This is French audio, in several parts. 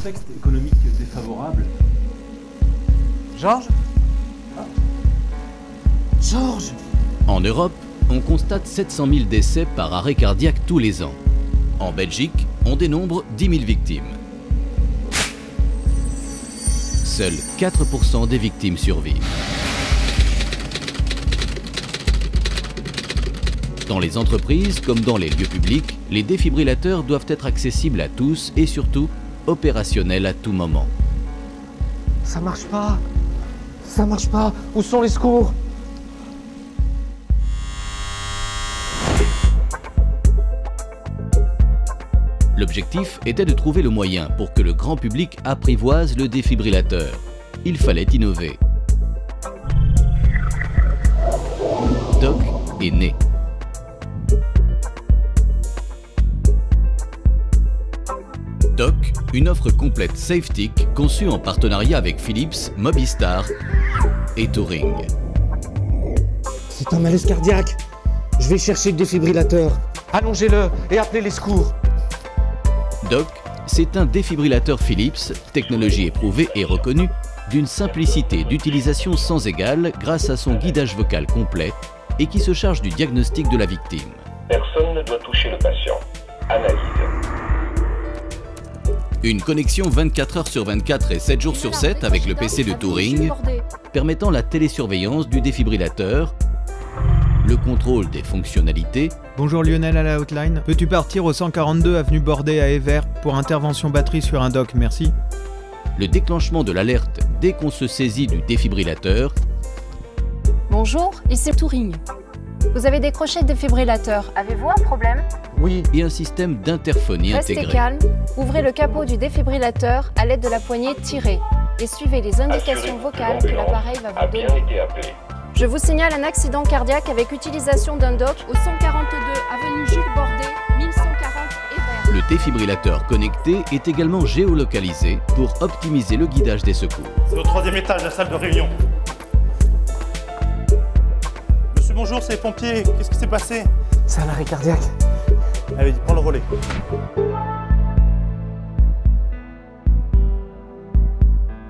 contexte économique défavorable. Georges ? Georges ? En Europe, on constate 700 000 décès par arrêt cardiaque tous les ans. En Belgique, on dénombre 10 000 victimes. Seuls 4% des victimes survivent. Dans les entreprises comme dans les lieux publics, les défibrillateurs doivent être accessibles à tous et surtout opérationnels à tout moment. Ça marche pas. Ça marche pas. Où sont les secours ? L'objectif était de trouver le moyen pour que le grand public apprivoise le défibrillateur. Il fallait innover. Doc est né. Doc, une offre complète SafeTIC conçue en partenariat avec Philips, Mobistar et Touring. C'est un malaise cardiaque. Je vais chercher le défibrillateur. Allongez-le et appelez les secours. Doc, c'est un défibrillateur Philips, technologie éprouvée et reconnue, d'une simplicité d'utilisation sans égale grâce à son guidage vocal complet et qui se charge du diagnostic de la victime. Personne ne doit toucher le patient. Analyse. Une connexion 24 heures sur 24 et 7 jours sur 7 avec le PC de Touring, permettant la télésurveillance du défibrillateur, le contrôle des fonctionnalités. Bonjour Lionel à la hotline. Peux-tu partir au 142 avenue Bordet à Evere pour intervention batterie sur un doc, merci. Le déclenchement de l'alerte dès qu'on se saisit du défibrillateur. Bonjour, ici Touring. Vous avez décroché le défibrillateur. Avez-vous un problème? Oui. Et un système d'interphonie intégré. Restez calme, ouvrez le capot du défibrillateur à l'aide de la poignée tirée et suivez les indications vocales que l'appareil va vous donner. Je vous signale un accident cardiaque avec utilisation d'un doc au 142 avenue Jules Bordet, 1140 Evere. Le défibrillateur connecté est également géolocalisé pour optimiser le guidage des secours. C'est au 3e étage, la salle de réunion. Monsieur, bonjour, c'est les pompiers. Qu'est-ce qui s'est passé? C'est un arrêt cardiaque. Allez, prends le relais.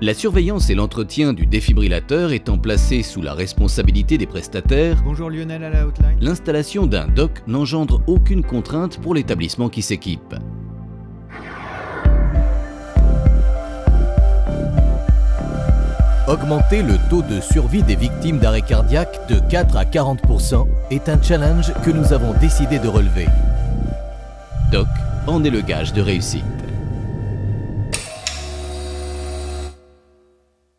La surveillance et l'entretien du défibrillateur étant placés sous la responsabilité des prestataires, Bonjour Lionel à la hotline. l'installation d'un doc n'engendre aucune contrainte pour l'établissement qui s'équipe. Augmenter le taux de survie des victimes d'arrêt cardiaque de 4 à 40% est un challenge que nous avons décidé de relever. Doc en est le gage de réussite.